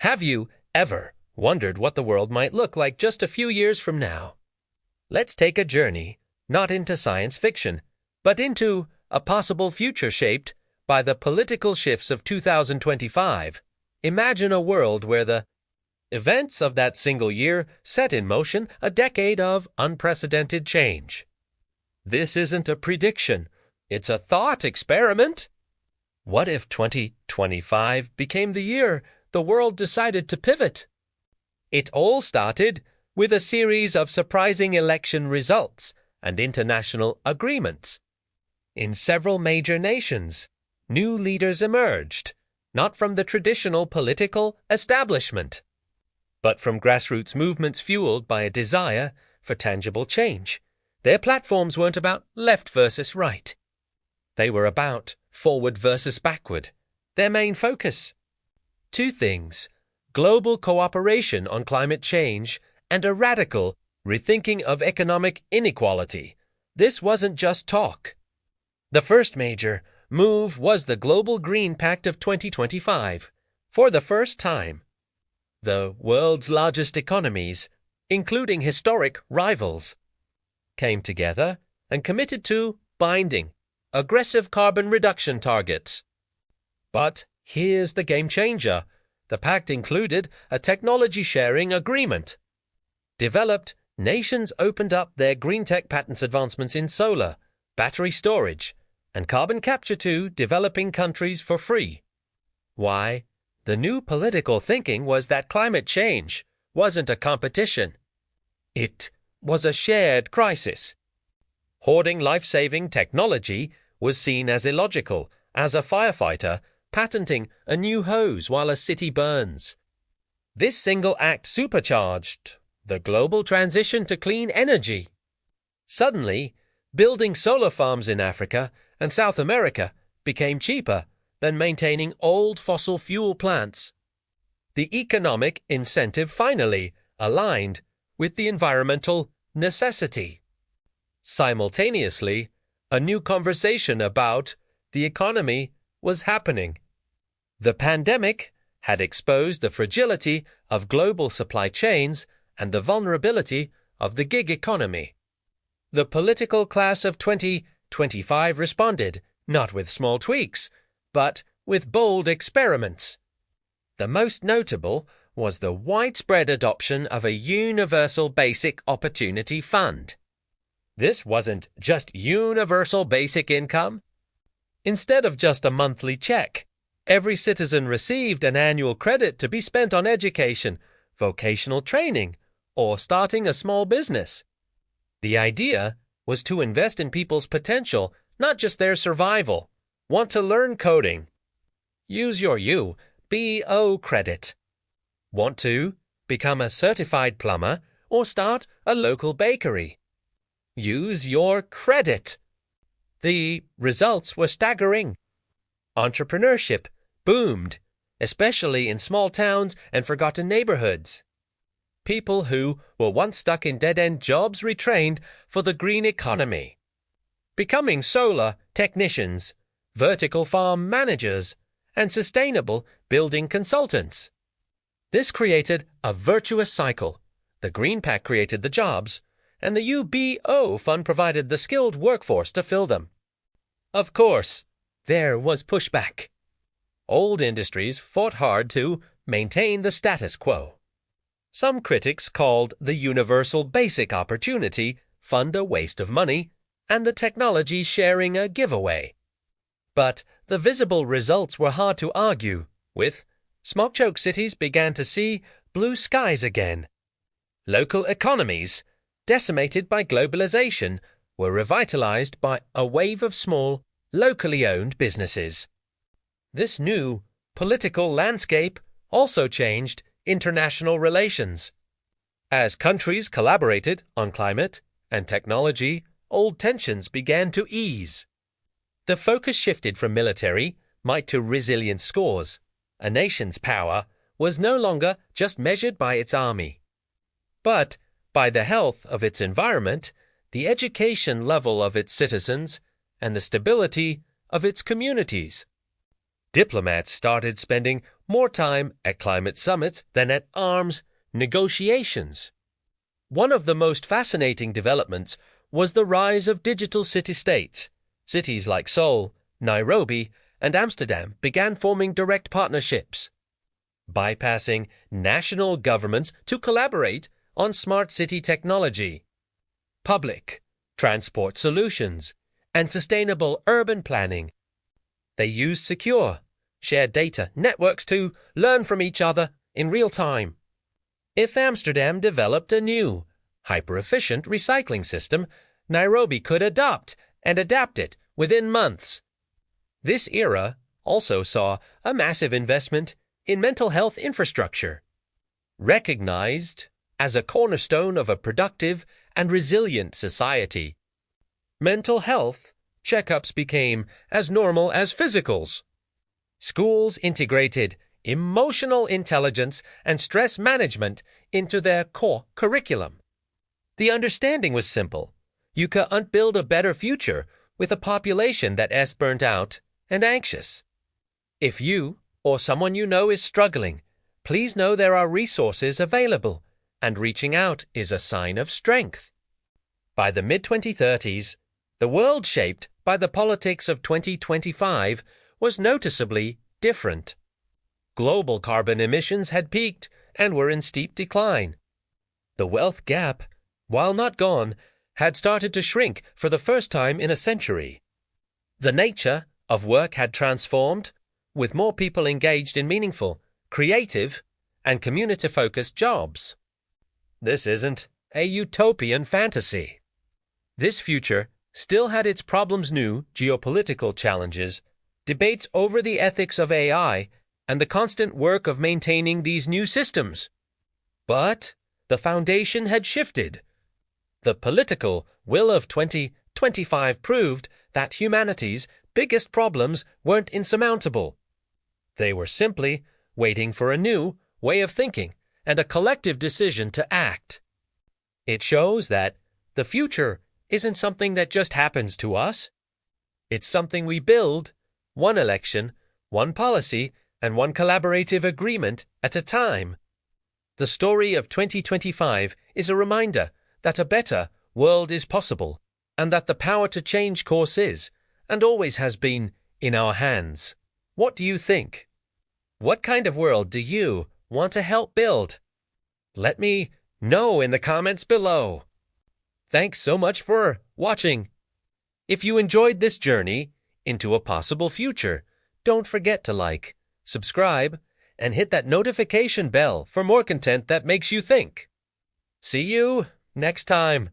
Have you ever wondered what the world might look like just a few years from now? Let's take a journey, not into science fiction, but into a possible future shaped by the political shifts of 2025. Imagine a world where the events of that single year set in motion a decade of unprecedented change. This isn't a prediction, it's a thought experiment. What if 2025 became the year the world decided to pivot? It all started with a series of surprising election results and international agreements. In several major nations, new leaders emerged, not from the traditional political establishment, but from grassroots movements fueled by a desire for tangible change. Their platforms weren't about left versus right. They were about forward versus backward. Their main focus: two things: global cooperation on climate change and a radical rethinking of economic inequality. This wasn't just talk. The first major move was the Global Green Pact of 2025. For the first time, the world's largest economies, including historic rivals, came together and committed to binding, aggressive carbon reduction targets. But here's the game changer. The pact included a technology-sharing agreement. Developed nations opened up their green tech patents advancements in solar, battery storage, and carbon capture to developing countries for free. Why? The new political thinking was that climate change wasn't a competition. It was a shared crisis. Hoarding life-saving technology was seen as illogical, as a firefighter patenting a new hose while a city burns. This single act supercharged the global transition to clean energy. Suddenly, building solar farms in Africa and South America became cheaper than maintaining old fossil fuel plants. The economic incentive finally aligned with the environmental necessity. Simultaneously, a new conversation about the economy was happening. The pandemic had exposed the fragility of global supply chains and the vulnerability of the gig economy. The political class of 2025 responded, not with small tweaks, but with bold experiments. The most notable was the widespread adoption of a Universal Basic Opportunity Fund. This wasn't just universal basic income. Instead of just a monthly check, every citizen received an annual credit to be spent on education, vocational training, or starting a small business. The idea was to invest in people's potential, not just their survival. Want to learn coding? Use your UBO credit. Want to become a certified plumber or start a local bakery? Use your credit. The results were staggering. Entrepreneurship boomed, especially in small towns and forgotten neighborhoods. People who were once stuck in dead-end jobs retrained for the green economy, becoming solar technicians, vertical farm managers, and sustainable building consultants. This created a virtuous cycle. The Green Pact created the jobs, and the UBO fund provided the skilled workforce to fill them. Of course, there was pushback. Old industries fought hard to maintain the status quo. Some critics called the Universal Basic Opportunity Fund a waste of money and the technology sharing a giveaway. But the visible results were hard to argue with. Smoke-choked cities began to see blue skies again. Local economies, decimated by globalization, were revitalized by a wave of small, locally owned businesses. This new political landscape also changed international relations. As countries collaborated on climate and technology, old tensions began to ease. The focus shifted from military might to resilient scores. A nation's power was no longer just measured by its army, but by the health of its environment, the education level of its citizens, and the stability of its communities. Diplomats started spending more time at climate summits than at arms negotiations. One of the most fascinating developments was the rise of digital city-states. Cities like Seoul, Nairobi, and Amsterdam began forming direct partnerships, bypassing national governments to collaborate on smart city technology, public transport solutions, and sustainable urban planning. They used secure, shared data networks to learn from each other in real time. If Amsterdam developed a new, hyper-efficient recycling system, Nairobi could adopt and adapt it within months. This era also saw a massive investment in mental health infrastructure, recognized as a cornerstone of a productive and resilient society. Mental health checkups became as normal as physicals. Schools integrated emotional intelligence and stress management into their core curriculum. The understanding was simple. You can't build a better future with a population that is burnt out and anxious. If you or someone you know is struggling, please know there are resources available, and reaching out is a sign of strength. By the mid-2030s, the world shaped by the politics of 2025 was noticeably different. Global carbon emissions had peaked and were in steep decline. The wealth gap, while not gone, had started to shrink for the first time in a century. The nature of work had transformed, with more people engaged in meaningful, creative, and community-focused jobs. This isn't a utopian fantasy. This future still had its problems, new geopolitical challenges, debates over the ethics of AI, and the constant work of maintaining these new systems. But the foundation had shifted. The political will of 2025 proved that humanity's biggest problems weren't insurmountable. They were simply waiting for a new way of thinking and a collective decision to act. It shows that the future isn't something that just happens to us. It's something we build, one election, one policy, and one collaborative agreement at a time. The story of 2025 is a reminder that a better world is possible, and that the power to change course is, and always has been, in our hands. What do you think? What kind of world do you want to help build? Let me know in the comments below. Thanks so much for watching. If you enjoyed this journey into a possible future, don't forget to like, subscribe, and hit that notification bell for more content that makes you think. See you next time.